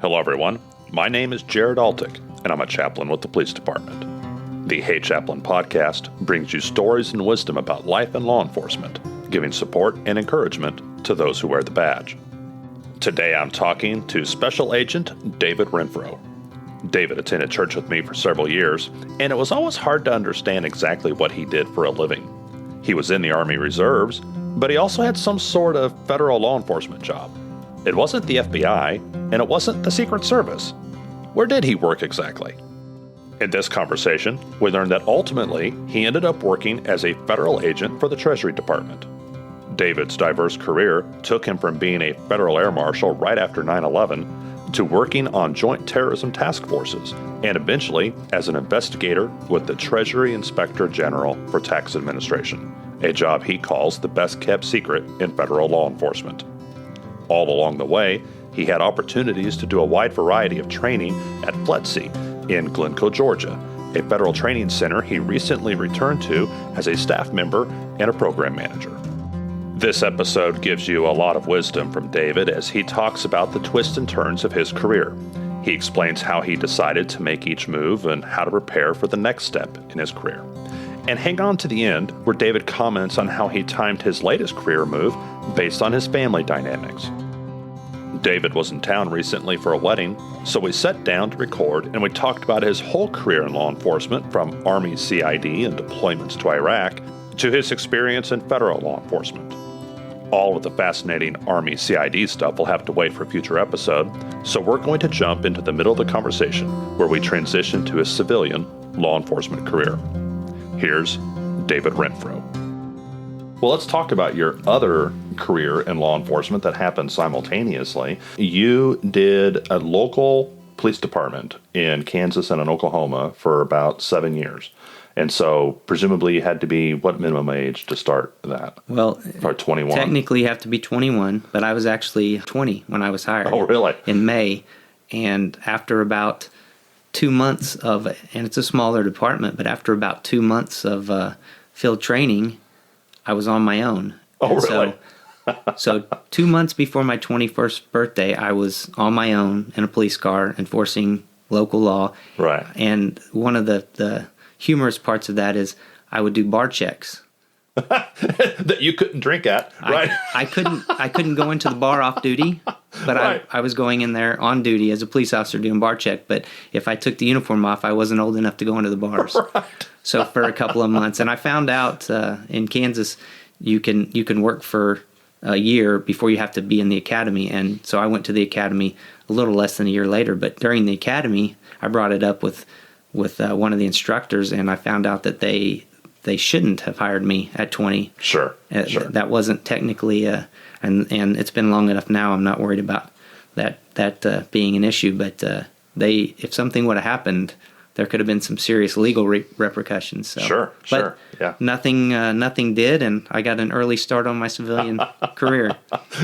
Hello, everyone. My name is Jared Altick, and I'm a chaplain with the police department. The Hey Chaplain podcast brings you stories and wisdom about life and law enforcement, giving support and encouragement to those who wear the badge. Today, I'm talking to Special Agent David Renfro. David attended church with me for several years, and it was always hard to understand exactly what he did for a living. He was in the Army Reserves, but he also had some sort of federal law enforcement job. It wasn't the FBI, and it wasn't the Secret Service. Where did he work exactly? In this conversation, we learned that ultimately he ended up working as a federal agent for the Treasury Department. David's diverse career took him from being a Federal Air Marshal right after 9/11 to working on joint terrorism task forces, and eventually as an investigator with the Treasury Inspector General for Tax Administration, a job he calls the best-kept secret in federal law enforcement. All along the way, he had opportunities to do a wide variety of training at FLETC in Glynco, Georgia, a federal training center he recently returned to as a staff member and a program manager. This episode gives you a lot of wisdom from David as he talks about the twists and turns of his career. He explains how he decided to make each move and how to prepare for the next step in his career. And hang on to the end, where David comments on how he timed his latest career move based on his family dynamics. David was in town recently for a wedding, so we sat down to record and we talked about his whole career in law enforcement, from Army CID and deployments to Iraq to his experience in federal law enforcement. All of the fascinating Army CID stuff will have to wait for a future episode, so we're going to jump into the middle of the conversation where we transition to his civilian law enforcement career. Here's David Renfro. Well, let's talk about your other career in law enforcement that happened simultaneously. You did a local police department in Kansas and in Oklahoma for about 7 years. And so presumably you had to be, what minimum age to start that? Well, or 21? Technically you have to be 21, but I was actually 20 when I was hired. Oh, really? In May. And after about 2 months of, and it's a smaller department, but after about 2 months of field training, I was on my own. Oh, and really? So 2 months before my 21st birthday, I was on my own in a police car enforcing local law. Right. And one of the humorous parts of that is I would do bar checks. That you couldn't drink at, right? I couldn't go into the bar off duty, but right. I was going in there on duty as a police officer doing bar check. But if I took the uniform off, I wasn't old enough to go into the bars. Right. So for a couple of months, and I found out in Kansas you can work for a year before you have to be in the academy. And so I went to the academy a little less than a year later. But during the academy, I brought it up with one of the instructors, and I found out that they shouldn't have hired me at 20. Sure. That wasn't technically, and it's been long enough now. I'm not worried about that being an issue. But if something would have happened, there could have been some serious legal repercussions. So. Sure. Yeah. Nothing did, and I got an early start on my civilian career.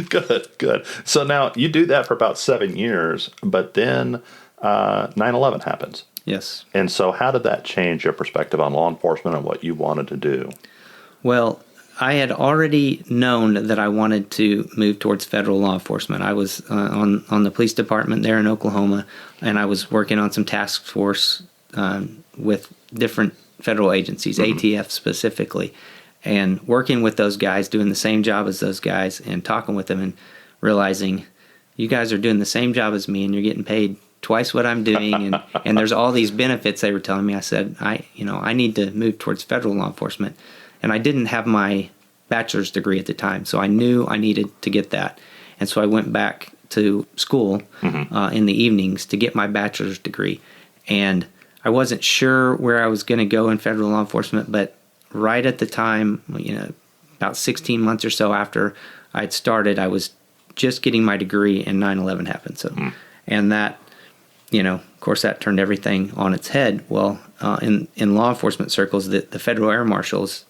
Good. So now you do that for about 7 years, but then 9/11 happens. Yes. And so how did that change your perspective on law enforcement and what you wanted to do? Well, I had already known that I wanted to move towards federal law enforcement. I was on the police department there in Oklahoma, and I was working on some task force with different federal agencies, ATF specifically, and working with those guys, doing the same job as those guys, and talking with them and realizing you guys are doing the same job as me and you're getting paid twice what I'm doing, and there's all these benefits they were telling me. I said, I need to move towards federal law enforcement. And I didn't have my bachelor's degree at the time, so I knew I needed to get that. And so I went back to school in the evenings to get my bachelor's degree. And I wasn't sure where I was going to go in federal law enforcement, but right at the time, about 16 months or so after I'd started, I was just getting my degree and 9/11 happened. So, and that, of course, that turned everything on its head. Well, in law enforcement circles, the Federal Air Marshals,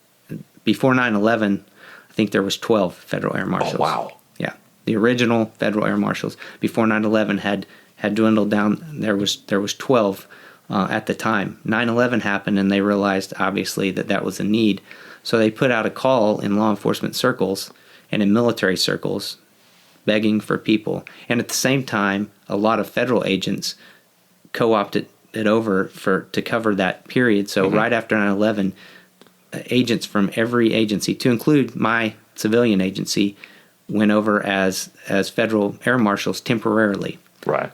before 9/11, I think there was 12 Federal Air Marshals. Oh, wow. Yeah. The original Federal Air Marshals before 9/11 had dwindled down. There was 12 at the time. 9/11 happened, and they realized, obviously, that was a need. So they put out a call in law enforcement circles and in military circles begging for people. And at the same time, a lot of federal agents co-opted it over to cover that period. So right after 9/11, agents from every agency, to include my civilian agency, went over as Federal Air Marshals temporarily. Right.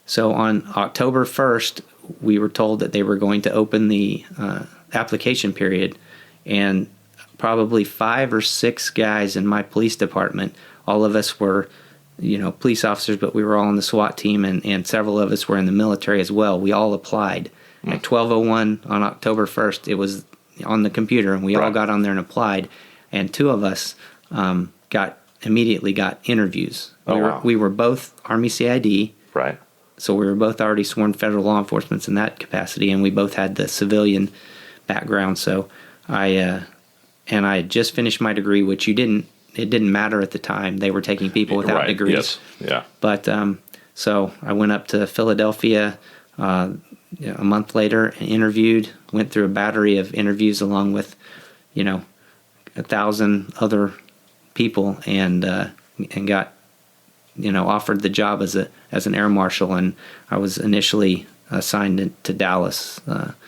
So on October 1st, we were told that they were going to open the application period, and probably 5 or 6 guys in my police department, all of us were, police officers, but we were all on the SWAT team, and several of us were in the military as well. We all applied. At 12:01 on October 1st, it was on the computer, and we all got on there and applied, and 2 of us immediately got interviews. We were both Army CID. Right. So we were both already sworn federal law enforcement in that capacity, and we both had the civilian background. So I had just finished my degree, which it didn't matter at the time. They were taking people without degrees. Yes. Yeah. But so I went up to Philadelphia a month later and interviewed, went through a battery of interviews along with, 1,000 other people, and got, offered the job as an air marshal. And I was initially assigned to Dallas,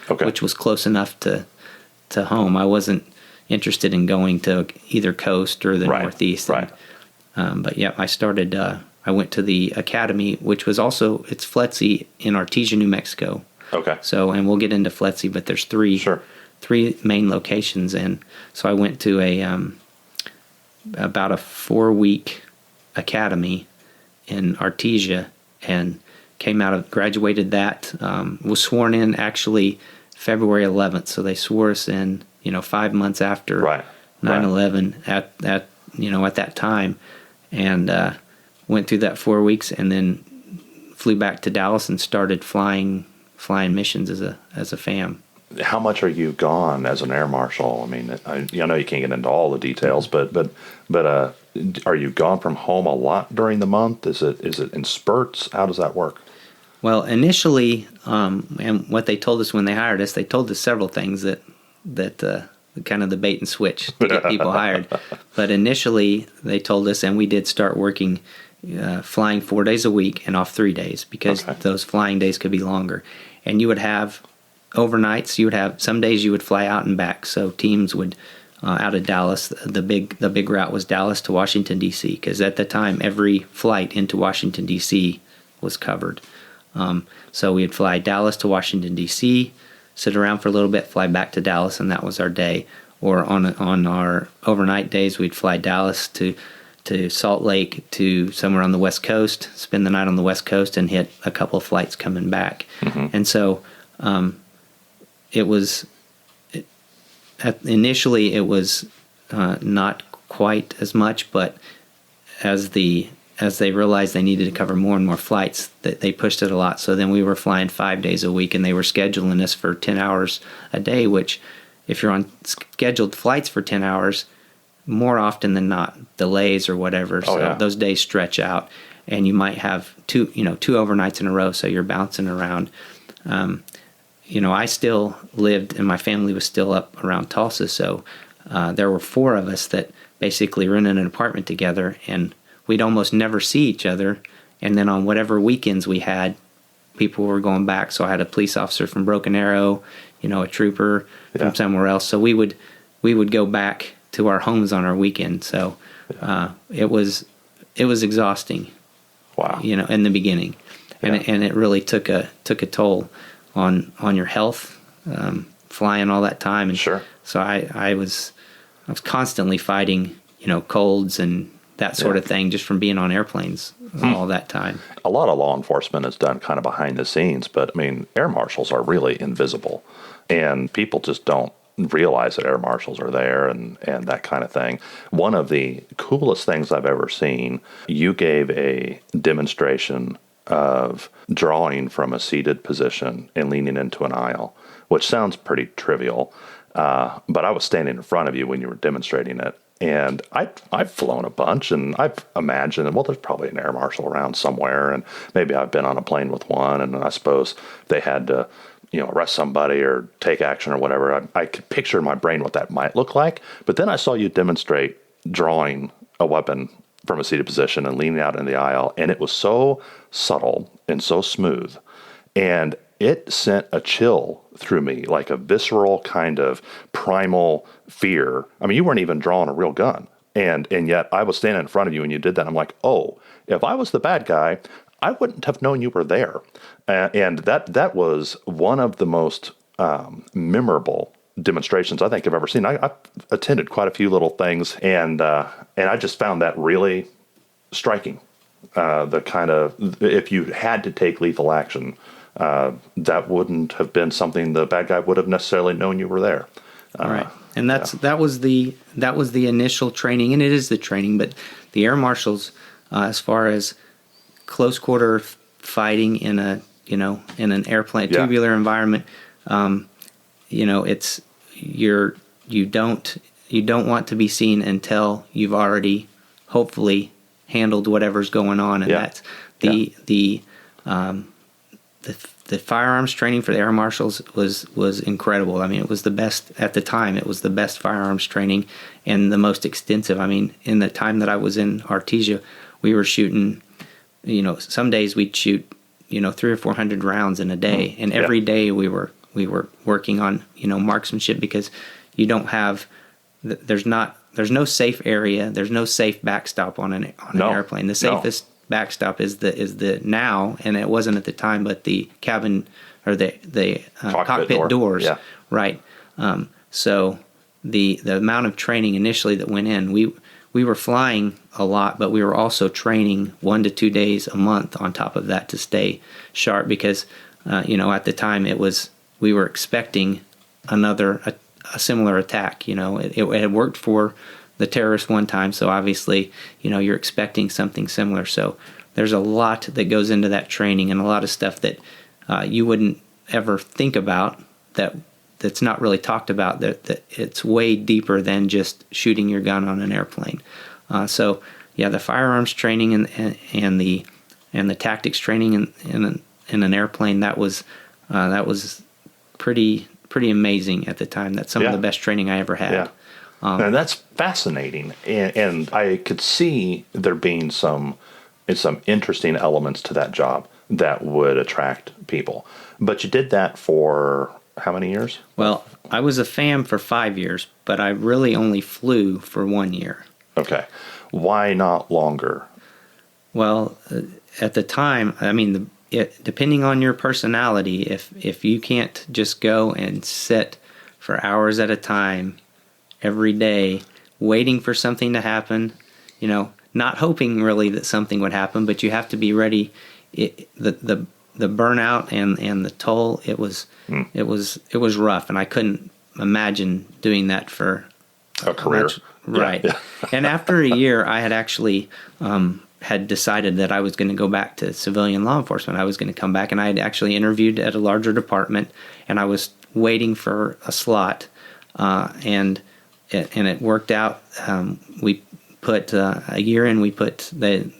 which was close enough to home. I wasn't interested in going to either coast or the Northeast. Right. But yeah, I went to the academy, which was also, it's FLETC in Artesia, New Mexico. Okay. So, and we'll get into FLETC, but there's three main locations. And so I went to about a 4-week academy in Artesia, and graduated that, was sworn in actually February 11th. So they swore us in, 5 months after 9/11 at that time, and went through that 4 weeks, and then flew back to Dallas and started flying missions as a FAM. How much are you gone as an air marshal? I mean, I know you can't get into all the details, but are you gone from home a lot during the month? Is it in spurts? How does that work? Well, initially, and what they told us when they hired us, they told us several things that kind of the bait and switch to get people hired. But initially, they told us, and we did start working, flying 4 days a week and off 3 days, because those flying days could be longer. And you would have overnights. You would have some days you would fly out and back. So teams would out of Dallas. The big route was Dallas to Washington D.C. because at the time every flight into Washington D.C. was covered. So we'd fly Dallas to Washington D.C., sit around for a little bit, fly back to Dallas, and that was our day. Or on our overnight days, we'd fly Dallas to Salt Lake to somewhere on the West Coast, spend the night on the West Coast, and hit a couple of flights coming back. And so initially it was not quite as much, but as they realized they needed to cover more and more flights, that they pushed it a lot. So then we were flying 5 days a week, and they were scheduling us for 10 hours a day, which if you're on scheduled flights for 10 hours, more often than not, delays or whatever. Those days stretch out, and you might have two overnights in a row, so you're bouncing around. I still lived, and my family was still up around Tulsa, so there were 4 of us that basically rented an apartment together, and we'd almost never see each other. And then on whatever weekends we had, people were going back. So I had a police officer from Broken Arrow, a trooper from somewhere else. So we would go back to our homes on our weekend. So it was exhausting. Wow. In the beginning, and it really took a toll on your health, flying all that time. And sure. So I was constantly fighting, colds and that sort of thing, just from being on airplanes all that time. A lot of law enforcement is done kind of behind the scenes, but I mean, air marshals are really invisible, and people just don't realize that air marshals are there and that kind of thing. One of the coolest things I've ever seen, you gave a demonstration of drawing from a seated position and leaning into an aisle, which sounds pretty trivial, but I was standing in front of you when you were demonstrating it. And I've flown a bunch, and I've imagined, well, there's probably an air marshal around somewhere, and maybe I've been on a plane with one, and I suppose they had to, arrest somebody or take action or whatever. I could picture in my brain what that might look like. But then I saw you demonstrate drawing a weapon from a seated position and leaning out in the aisle, and it was so subtle and so smooth, and it sent a chill through me, like a visceral kind of primal fear. I mean, you weren't even drawing a real gun, and yet I was standing in front of you and you did that. I'm like, oh, if I was the bad guy, I wouldn't have known you were there. And that was one of the most memorable demonstrations I think I've ever seen. I've attended quite a few little things, and I just found that really striking. The kind of, if you had to take lethal action, that wouldn't have been something the bad guy would have necessarily known you were there. Right, and that was the initial training, and it is the training. But the Air Marshals, as far as close quarter fighting in an airplane, tubular environment, it's you don't want to be seen until you've already hopefully handled whatever's going on, and that's the firearms training for the Air Marshals was incredible. I mean, it was the best at the time. It was the best firearms training and the most extensive. I mean, in the time that I was in Artesia, we were shooting. Some days we'd shoot 300 or 400 rounds in a day, and every day we were working on marksmanship, because you don't have there's no safe area, there's no safe backstop on an airplane. The safest backstop is the now, and it wasn't at the time, but the cabin or the cockpit doors, right? So the amount of training initially that went in, we were flying a lot, but we were also training 1 to 2 days a month on top of that to stay sharp, because at the time we were expecting a similar attack. It had worked for the terrorists one time, so obviously you're expecting something similar. So there's a lot that goes into that training, and a lot of stuff that you wouldn't ever think about, that's not really talked about, that it's way deeper than just shooting your gun on an airplane. So the firearms training and the tactics training in an airplane, that was pretty amazing at the time. That's some of the best training I ever had. Yeah. And that's fascinating, and I could see there being some interesting elements to that job that would attract people. But you did that for how many years? Well, I was a FAM for 5 years, but I really only flew for 1 year. Okay. Why not longer? Well, at the time, I mean, depending on your personality, if you can't just go and sit for hours at a time every day waiting for something to happen, not hoping really that something would happen, but you have to be ready. The burnout and the toll, it was rough, and I couldn't imagine doing that for a career. Right. Yeah. And after a year, I had actually had decided that I was going to go back to civilian law enforcement. I was going to come back, and I had actually interviewed at a larger department, and I was waiting for a slot, and it worked out. We put a year in. We put the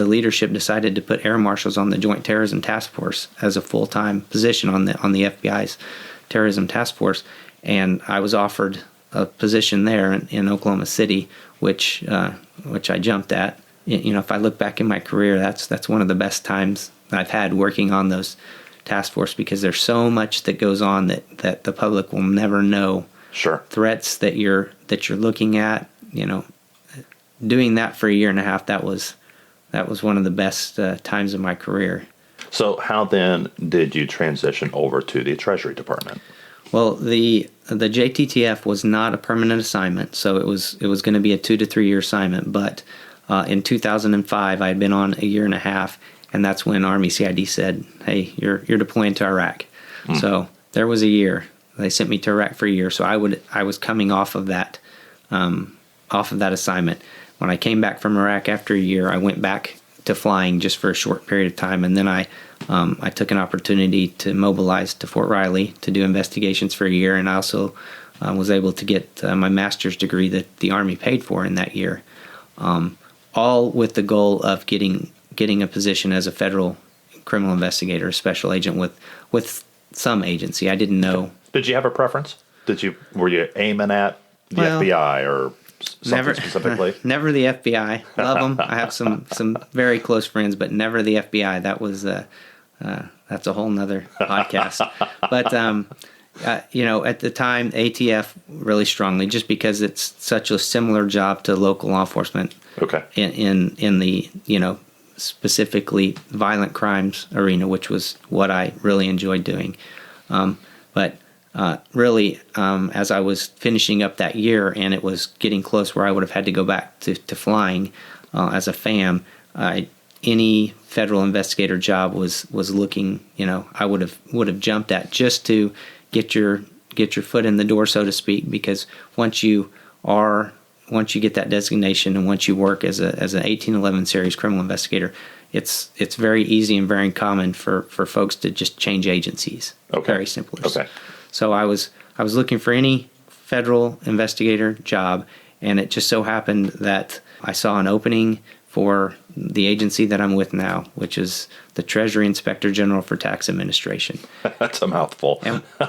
leadership decided to put Air Marshals on the Joint Terrorism Task Force as a full-time position on the FBI's Terrorism Task Force, and I was offered a position there in Oklahoma City, which I jumped at. If I look back in my career, that's one of the best times I've had working on those task force, because there's so much that goes on that the public will never know. Sure. Threats that you're looking at. Doing that for a year and a half, that was one of the best times of my career. So how then did you transition over to the Treasury Department? Well, the JTTF was not a permanent assignment, so it was going to be a 2 to 3 year assignment. But in 2005, I had been on a year and a half, and that's when Army CID said, "Hey, you're deploying to Iraq." So there was a year. They sent me to Iraq for a year, so I was coming off of that assignment. When I came back from Iraq after a year, I went back to flying just for a short period of time, and then I took an opportunity to mobilize to Fort Riley to do investigations for a year, and I also was able to get my master's degree that the Army paid for in that year, all with the goal of getting a position as a federal criminal investigator, a special agent with some agency. I didn't know. Did you have a preference? Were you aiming at the FBI or? something specifically? Never the FBI. Love them. I have some very close friends, but never the FBI. That was that's a whole nother podcast. But at the time, ATF really strongly, just because it's such a similar job to local law enforcement. Okay. In the specifically violent crimes arena, which was what I really enjoyed doing. But really, as I was finishing up that year and it was getting close where I would have had to go back to flying as a FAM, any federal investigator job was looking, I would have jumped at, just to get your foot in the door, so to speak, because once you get that designation and once you work as an 1811 series criminal investigator, it's very easy and very common for folks to just change agencies. Okay. Very simply. Okay. So I was looking for any federal investigator job, and it just so happened that I saw an opening for the agency that I'm with now, which is the Treasury Inspector General for Tax Administration. That's a mouthful.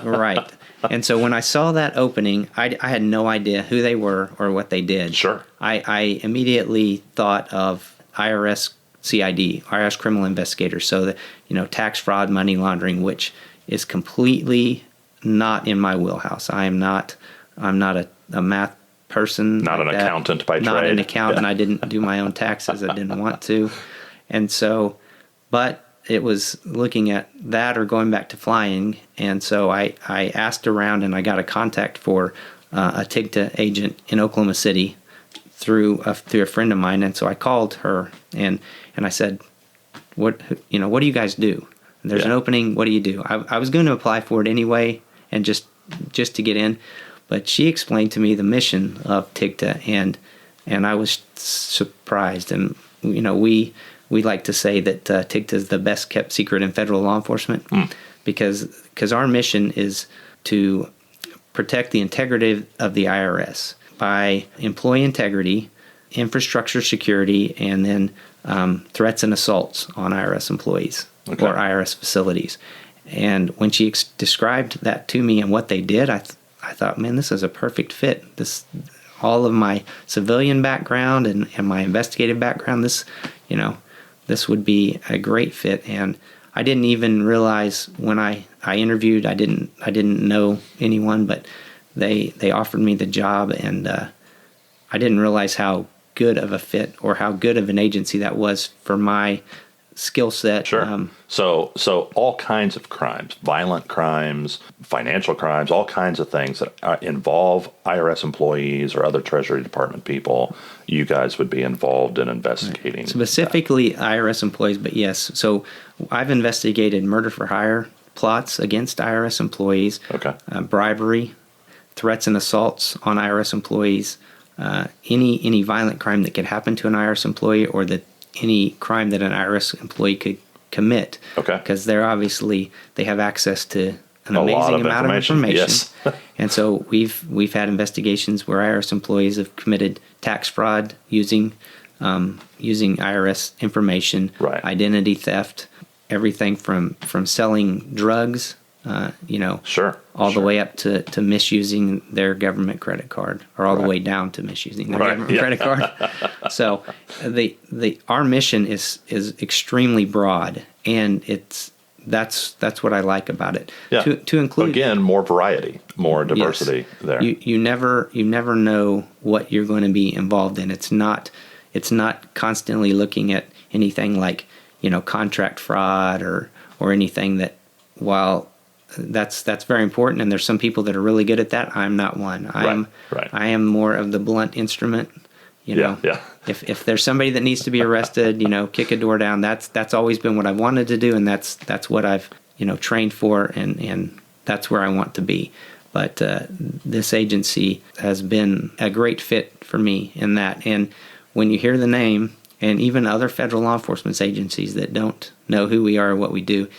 Right. And so when I saw that opening, I had no idea who they were or what they did. Sure. I immediately thought of IRS CID, IRS criminal investigators. So that, tax fraud, money laundering, which is completely not in my wheelhouse. I'm not a math person. Not like an that. accountant by trade. Not an accountant. Yeah. I didn't do my own taxes. I didn't want to. And so, but it was looking at that or going back to flying. And so I asked around and I got a contact for a TIGTA agent in Oklahoma City through a friend of mine. And so I called her and I said, what do you guys do? There's an opening. What do you do? I was going to apply for it anyway and just to get in. But she explained to me the mission of TIGTA, and I was surprised. And we like to say that TIGTA is the best kept secret in federal law enforcement because our mission is to protect the integrity of the IRS by employee integrity, infrastructure security, and then threats and assaults on IRS employees or IRS facilities. And when she described that to me and what they did, I thought, man, this is a perfect fit. All of my civilian background and my investigative background, this would be a great fit. And I didn't even realize when I interviewed, I didn't know anyone, but they offered me the job, and I didn't realize how good of a fit or how good of an agency that was for my skill set. Sure. So all kinds of crimes, violent crimes, financial crimes, all kinds of things that involve IRS employees or other Treasury Department people, you guys would be involved in investigating. Right. Specifically IRS employees, but yes. So I've investigated murder for hire plots against IRS employees, bribery, threats and assaults on IRS employees, any violent crime that could happen to an IRS employee or any crime that an IRS employee could commit. Okay. Because they have access to an amazing amount of information. Yes. And so we've had investigations where IRS employees have committed tax fraud using IRS information, identity theft, everything from selling drugs, all the way up to misusing their government credit card, or all the way down to misusing their government credit card. So our mission is extremely broad, and that's what I like about it. Yeah. To include, again, more variety, more diversity there. You never know what you're going to be involved in. It's not constantly looking at anything like contract fraud or anything that, while that's very important, and there's some people that are really good at that, I'm not one. I am more of the blunt instrument. If there's somebody that needs to be arrested, kick a door down. That's always been what I've wanted to do, and that's what I've trained for, and that's where I want to be. But this agency has been a great fit for me in that. And when you hear the name, and even other federal law enforcement agencies that don't know who we are or what we do,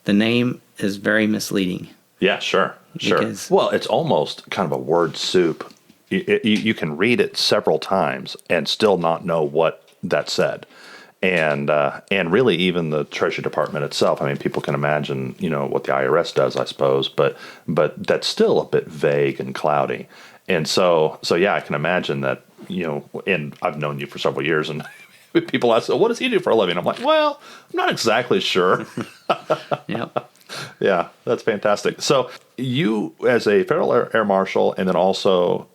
the name is very misleading. Yeah, sure. Well, it's almost kind of a word soup. You can read it several times and still not know what that said. And really even the Treasury Department itself, I mean, people can imagine, what the IRS does, I suppose, but that's still a bit vague and cloudy. And so yeah, I can imagine that, and I've known you for several years, and people ask, so what does he do for a living? I'm like, well, I'm not exactly sure. Yep. Yeah, that's fantastic. So you, as a Federal Air Marshal, and then also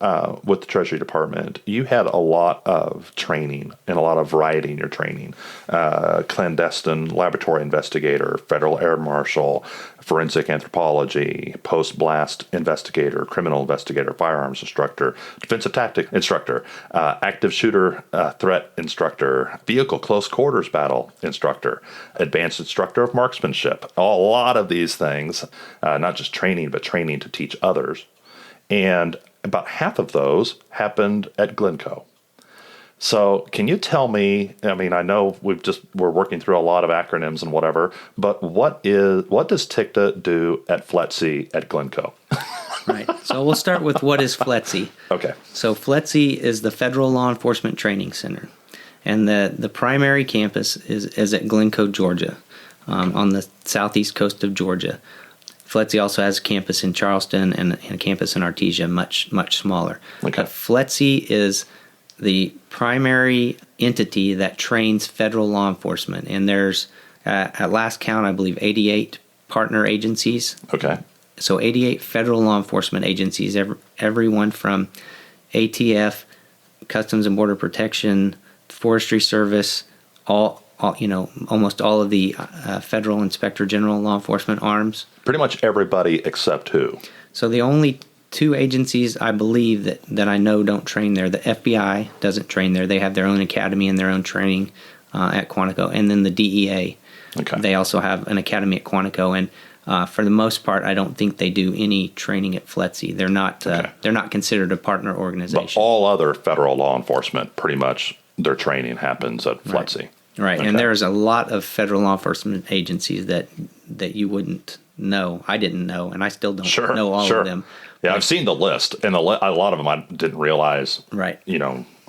with the Treasury Department, you had a lot of training and a lot of variety in your training. Clandestine laboratory investigator, Federal Air Marshal, forensic anthropology, post-blast investigator, criminal investigator, firearms instructor, defensive tactic instructor, active shooter threat instructor, vehicle close quarters battle instructor, advanced instructor of marksmanship. A lot of these things, not just training, but training to teach others. And about half of those happened at Glynco. So can you tell me, I mean, I know we're working through a lot of acronyms and whatever, but what does TIGTA do at FLETC at Glynco? Right. So we'll start with what is FLETC. Okay. So FLETC is the Federal Law Enforcement Training Center. And the primary campus is at Glynco, Georgia, on the southeast coast of Georgia. FLETC also has a campus in Charleston and a campus in Artesia, much smaller. Okay. But FLETC is the primary entity that trains federal law enforcement. And there's, at last count, I believe, 88 partner agencies. Okay. So 88 federal law enforcement agencies, everyone from ATF, Customs and Border Protection, Forestry Service, almost all of the Federal Inspector General law enforcement arms. Pretty much everybody except who? So the only two agencies I believe that I know don't train there. The FBI doesn't train there. They have their own academy and their own training at Quantico. And then the DEA. Okay. They also have an academy at Quantico. And for the most part, I don't think they do any training at FLETC. They're not considered a partner organization. But all other federal law enforcement, pretty much their training happens at FLETC. Right. Okay. And there's a lot of federal law enforcement agencies that you wouldn't know. I didn't know, and I still don't know all of them. Yeah, I've seen the list, and a lot of them I didn't realize. Right.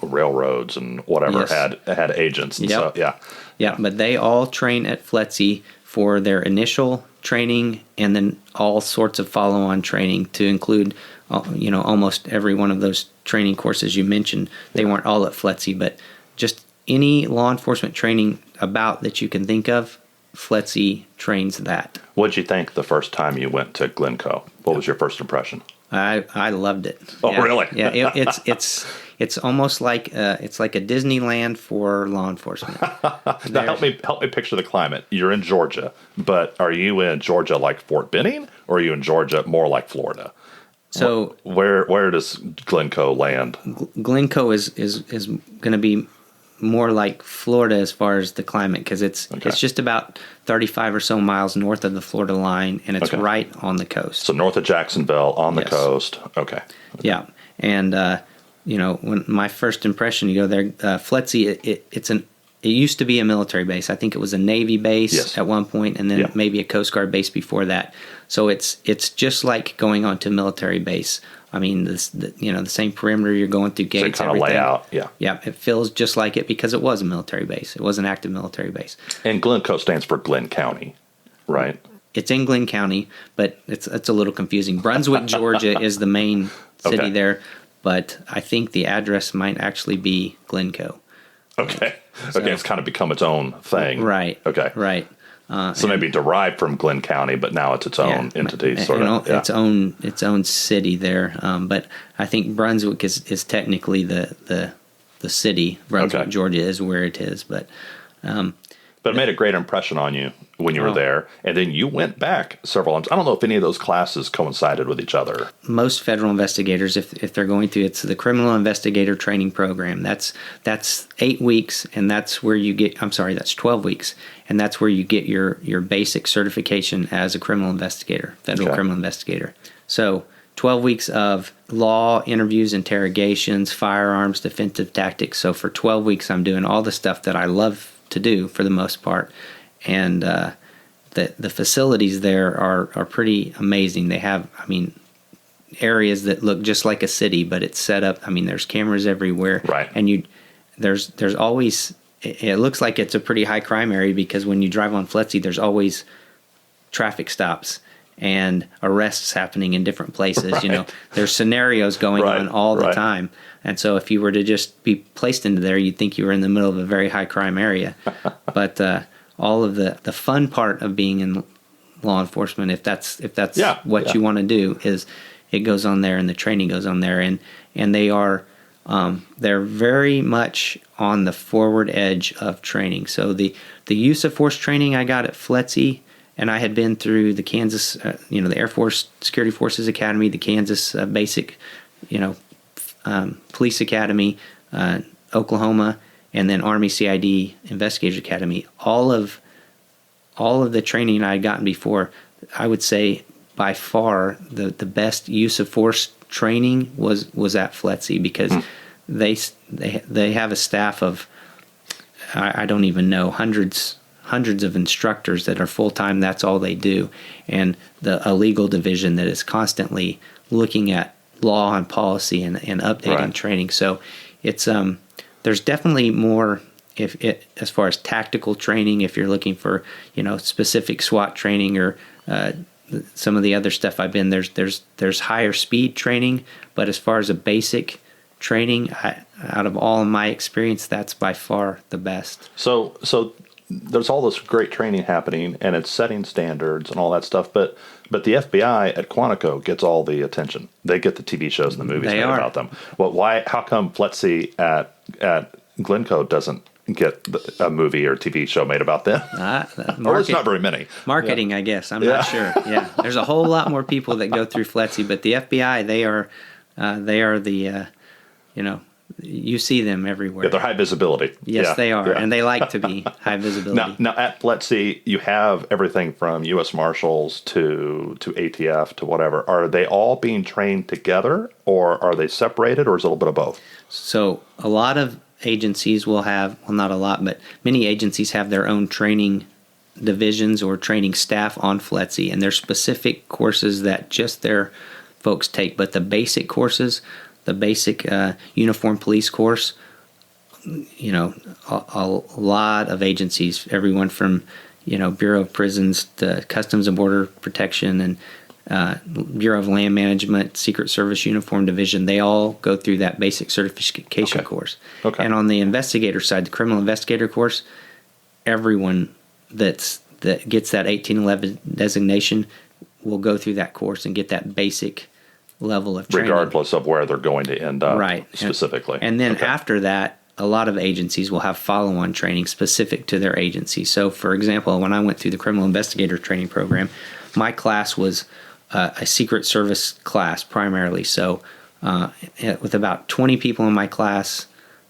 Railroads and whatever Yes. had agents. And Yep. so, yeah. Yeah, but they all train at FLETC for their initial training and then all sorts of follow-on training to include, almost every one of those training courses you mentioned. They weren't all at FLETC, but just any law enforcement training about that you can think of, FLETC trains that. What'd you think the first time you went to Glynco? What was your first impression? I loved it. Oh, yeah. really? Yeah, it's almost like it's like a Disneyland for law enforcement. Now help me picture the climate. You're in Georgia, but are you in Georgia like Fort Benning, or are you in Georgia more like Florida? So where does Glynco land? Glynco is going to be more like Florida as far as the climate, because it's just about 35 or so miles north of the Florida line, and it's right on the coast. So north of Jacksonville, on the coast. Okay. Yeah, and when my first impression, you go there, FLETC, it used to be a military base. I think it was a Navy base at one point, and then maybe a Coast Guard base before that. So it's just like going onto a military base. I mean, the same perimeter, you're going through gates, same kind of layout. Yeah, it feels just like it because it was a military base. It was an active military base. And Glynco stands for Glynn County, right? It's in Glynn County, but it's a little confusing. Brunswick, Georgia is the main city there, but I think the address might actually be Glynco. Okay. It's kind of become its own thing. Right. Okay. Right. So maybe derived from Glynn County, but now it's its own entity, sort of. Its own city there. But I think Brunswick is technically the city. Brunswick, Georgia, is where it is. But it made a great impression on you when you were there, and then you went back several times. I don't know if any of those classes coincided with each other. Most federal investigators, if they're going through, it's the Criminal Investigator Training Program. That's 8 weeks, and that's where you get. That's 12 weeks, and that's where you get your basic certification as a criminal investigator, federal criminal investigator. So 12 weeks of law, interviews, interrogations, firearms, defensive tactics. So for 12 weeks, I'm doing all the stuff that I love to do for the most part, and the facilities there are pretty amazing. They have, areas that look just like a city, but it's set up. There's cameras everywhere, right? And there's always. It looks like it's a pretty high crime area because when you drive on FLETC, there's always traffic stops, and arrests happening in different places. Right. There's scenarios going Right. on all the Right. time. And so if you were to just be placed into there, you'd think you were in the middle of a very high crime area. But all of the fun part of being in law enforcement, if that's what you want to do, is it goes on there and the training goes on there. And they are they're very much on the forward edge of training. So the use of force training I got at FLETC, and I had been through the Kansas, the Air Force Security Forces Academy, the Kansas Basic, Police Academy, Oklahoma, and then Army CID Investigators Academy. All of the training I had gotten before, I would say by far the best use of force training was at FLETC, because they have a staff of I don't even know, hundreds of instructors that are full-time. That's all they do. And a legal division that is constantly looking at law and policy and updating training. So it's there's definitely more as far as tactical training. If you're looking for specific SWAT training or some of the other stuff I've been, there's higher speed training. But as far as a basic training, out of all of my experience, that's by far the best. So there's all this great training happening, and it's setting standards and all that stuff. But the FBI at Quantico gets all the attention. They get the TV shows and the movies made about them. Well, why? How come FLETC at Glynco doesn't get a movie or TV show made about them? Or it's not very many. Marketing, I guess. I'm not sure. Yeah, there's a whole lot more people that go through FLETC, but the FBI, they are the you see them everywhere. Yeah, they're high visibility. Yes, they are, and they like to be high visibility. Now at FLETC, you have everything from U.S. Marshals to ATF to whatever. Are they all being trained together, or are they separated, or is it a little bit of both? So a lot of agencies will have, well, not a lot, but many agencies have their own training divisions or training staff on FLETC, and there's specific courses that just their folks take. But the basic courses, the basic uniform police course, a lot of agencies, everyone from Bureau of Prisons to Customs and Border Protection and Bureau of Land Management, Secret Service Uniform Division, they all go through that basic certification course. Okay. And on the investigator side, the criminal investigator course, everyone that gets that 1811 designation will go through that course and get that basic level of training, regardless of where they're going to end up, specifically. And then after that, a lot of agencies will have follow-on training specific to their agency. So, for example, when I went through the criminal investigator training program, my class was a Secret Service class primarily. So, with about 20 people in my class,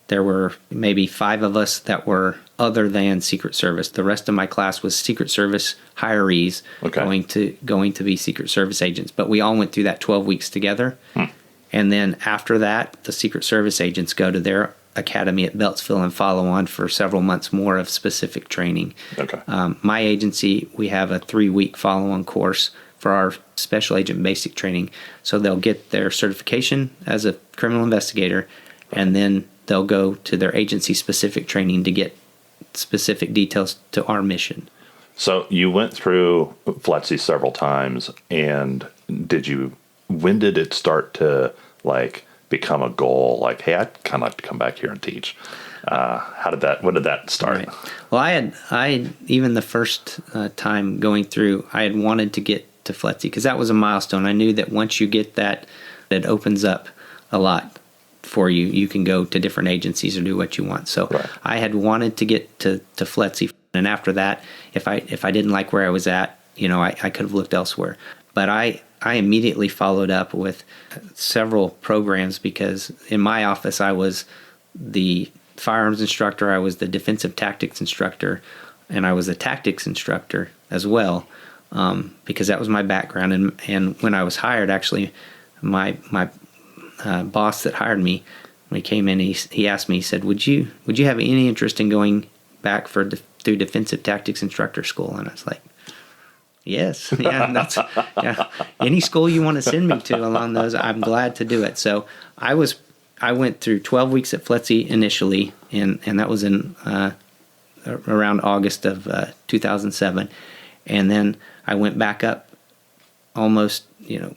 there were maybe 5 of us that were other than Secret Service. The rest of my class was Secret Service hirees going to be Secret Service agents. But we all went through that 12 weeks together. And then after that, the Secret Service agents go to their academy at Beltsville and follow on for several months more of specific training. My agency, we have a 3-week follow-on course for our Special Agent Basic Training. So they'll get their certification as a criminal investigator, and then they'll go to their agency-specific training to get specific details to our mission. So you went through FLETC several times, and when did it start to become a goal? Like, hey, I'd kind of like to come back here and teach. When did that start? Right. Well, I even the first time going through, I had wanted to get to FLETC because that was a milestone. I knew that once you get that, it opens up a lot for you. You can go to different agencies or do what you want. So I had wanted to get to FLETC, and after that, if I didn't like where I was at, I could have looked elsewhere. But I immediately followed up with several programs, because in my office I was the firearms instructor, I was the defensive tactics instructor, and I was the tactics instructor as well, because that was my background. And when I was hired, actually, my boss that hired me, when he came in, he asked me, he said, would you have any interest in going back through defensive tactics instructor school? And I was like, yes, any school you want to send me to along those, I'm glad to do it. So I went through 12 weeks at FLETC initially, and that was in around August of 2007, and then I went back up almost,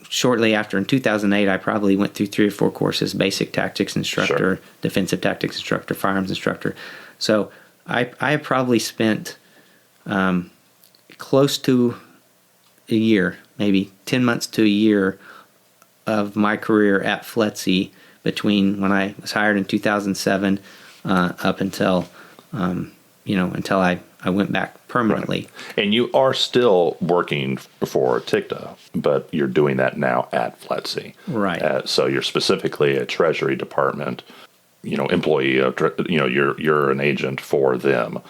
shortly after in 2008, I probably went through 3 or 4 courses: basic tactics instructor, Sure. defensive tactics instructor, firearms instructor. So I have probably spent close to a year, maybe 10 months to a year of my career at FLETC between when I was hired in 2007 up until, until I went back permanently. Right. And you are still working for TIGTA, but you're doing that now at FLETC. Right. So you're specifically a Treasury Department, employee of, you're an agent for them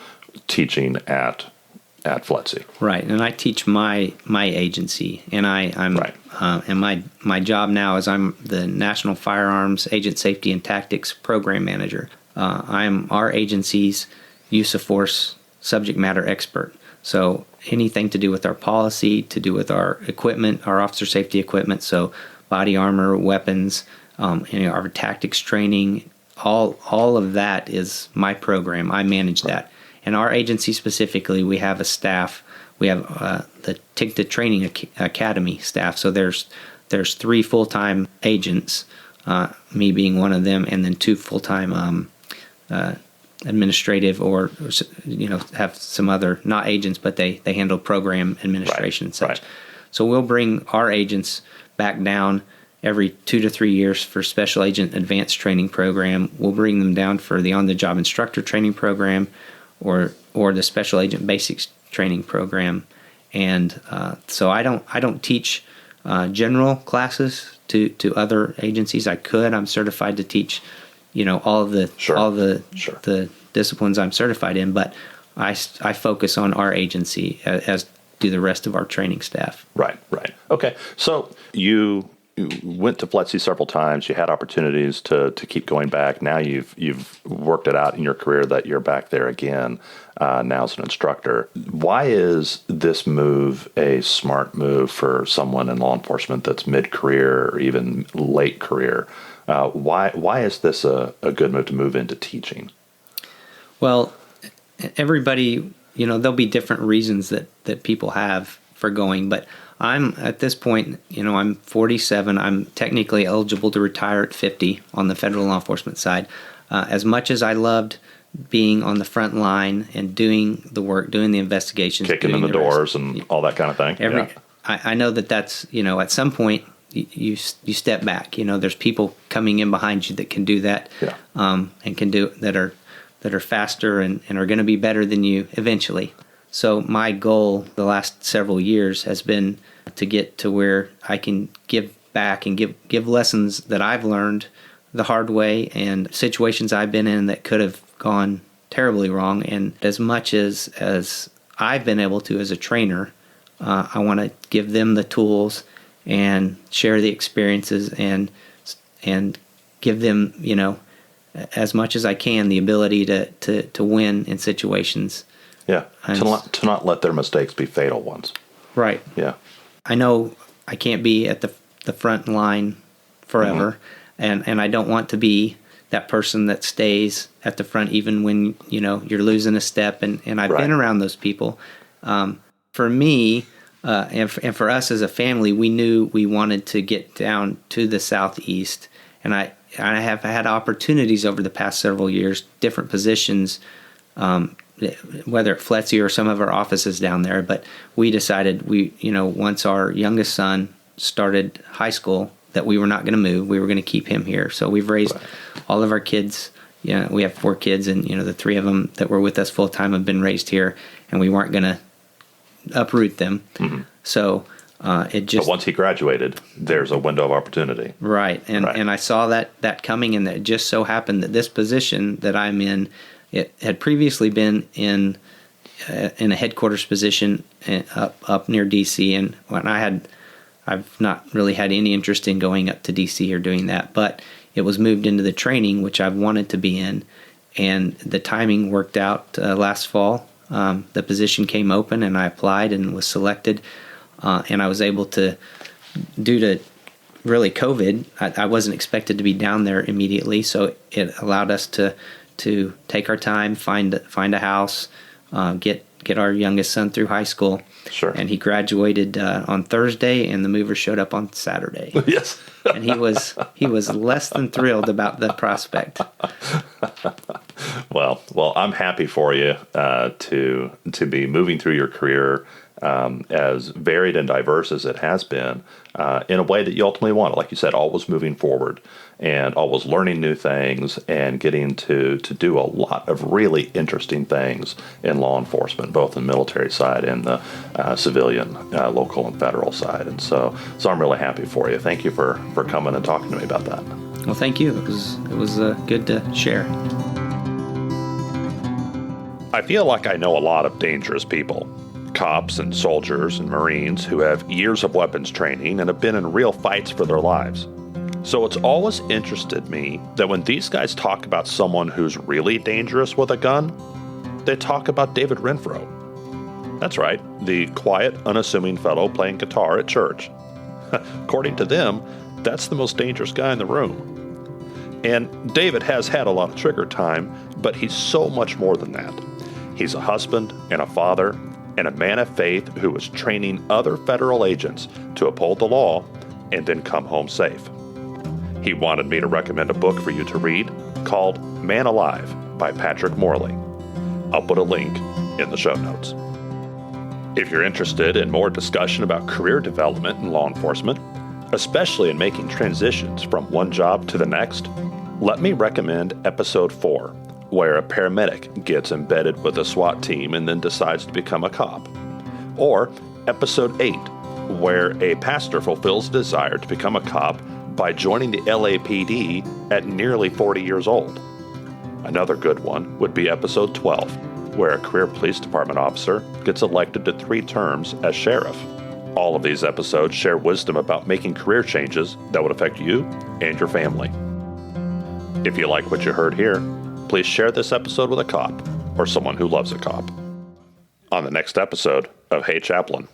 teaching at FLETC. Right. And I teach my agency, and I'm right. And my job now is I'm the National Firearms Agent Safety and Tactics Program Manager. I'm our agency's use of force subject matter expert. So anything to do with our policy, to do with our equipment, our officer safety equipment, so body armor, weapons, our tactics training, all of that is my program. I manage that. And our agency specifically, we have a staff. We have the TIGTA Training Academy staff. So there's 3 full-time agents, me being one of them, and then 2 full-time administrative or have some other, not agents, but they handle program administration and such. Right. So we'll bring our agents back down every 2 to 3 years for Special Agent Advanced Training Program. We'll bring them down for the on-the-job instructor training program or the Special Agent Basics Training Program. And so I don't teach general classes to other agencies. I could. I'm certified to teach all the the disciplines I'm certified in, but I focus on our agency, as do the rest of our training staff. Right. Okay. So you went to FLETC several times. You had opportunities to keep going back. Now you've worked it out in your career that you're back there again, now as an instructor. Why is this move a smart move for someone in law enforcement that's mid-career or even late career? Why is this a good move to move into teaching? Well, everybody, there'll be different reasons that people have for going, but I'm at this point, I'm 47. I'm technically eligible to retire at 50 on the federal law enforcement side. As much as I loved being on the front line and doing the work, doing the investigations, kicking in the doors and all that kind of thing. I know that's, at some point you step back. There's people coming in behind you that can do that, and can do that are faster and are going to be better than you eventually. So my goal the last several years has been to get to where I can give back and give lessons that I've learned the hard way and situations I've been in that could have gone terribly wrong. And as much as I've been able to as a trainer, I want to give them the tools and share the experiences and give them, as much as I can, the ability to win in situations. Yeah, to not let their mistakes be fatal ones. Right. Yeah. I know I can't be at the front line forever, and I don't want to be that person that stays at the front even when, you're losing a step, and I've been around those people. For me, and for us as a family, we knew we wanted to get down to the Southeast, and I have had opportunities over the past several years, different positions, whether at FLETC or some of our offices down there. But we decided once our youngest son started high school that we were not going to move. We were going to keep him here. So we've raised all of our kids. We have 4 kids, and the 3 of them that were with us full time have been raised here, and we weren't going to uproot them. Mm-hmm. So it just. But once he graduated, there's a window of opportunity. Right, and I saw that coming, and it just so happened that this position that I'm in, it had previously been in a headquarters position up near DC, and when I've not really had any interest in going up to DC or doing that, but it was moved into the training, which I've wanted to be in, and the timing worked out last fall. The position came open, and I applied and was selected, and I was able to, due to really COVID, I wasn't expected to be down there immediately, so it allowed us to take our time, find a house, get get our youngest son through high school. Sure. And he graduated on Thursday, and the mover showed up on Saturday. Yes. And he was less than thrilled about the prospect. Well, I'm happy for you to be moving through your career as varied and diverse as it has been, in a way that you ultimately want it. Like you said, always moving forward and always learning new things and getting to do a lot of really interesting things in law enforcement, both in the military side and the civilian, local and federal side. And so I'm really happy for you. Thank you for coming and talking to me about that. Well, thank you. It was good to share. I feel like I know a lot of dangerous people. Cops and soldiers and Marines who have years of weapons training and have been in real fights for their lives. So it's always interested me that when these guys talk about someone who's really dangerous with a gun, they talk about David Renfro. That's right, the quiet, unassuming fellow playing guitar at church. According to them, that's the most dangerous guy in the room. And David has had a lot of trigger time, but he's so much more than that. He's a husband and a father and a man of faith who was training other federal agents to uphold the law and then come home safe. He wanted me to recommend a book for you to read called Man Alive by Patrick Morley. I'll put a link in the show notes. If you're interested in more discussion about career development in law enforcement, especially in making transitions from one job to the next, let me recommend episode 4, where a paramedic gets embedded with a SWAT team and then decides to become a cop. Or episode 8, where a pastor fulfills a desire to become a cop by joining the LAPD at nearly 40 years old. Another good one would be episode 12, where a career police department officer gets elected to 3 terms as sheriff. All of these episodes share wisdom about making career changes that would affect you and your family. If you like what you heard here, please share this episode with a cop or someone who loves a cop. On the next episode of Hey Chaplain.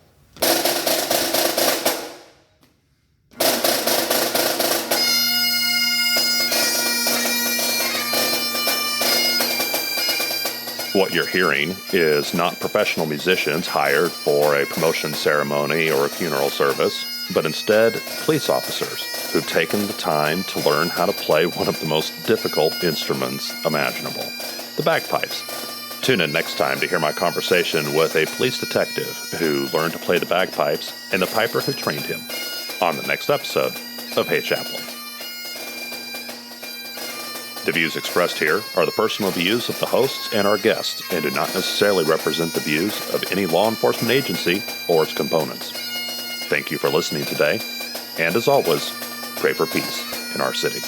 What you're hearing is not professional musicians hired for a promotion ceremony or a funeral service, but instead police officers who've taken the time to learn how to play one of the most difficult instruments imaginable, the bagpipes. Tune in next time to hear my conversation with a police detective who learned to play the bagpipes and the piper who trained him on the next episode of Hey Chaplain. The views expressed here are the personal views of the hosts and our guests and do not necessarily represent the views of any law enforcement agency or its components. Thank you for listening today, and as always, pray for peace in our city.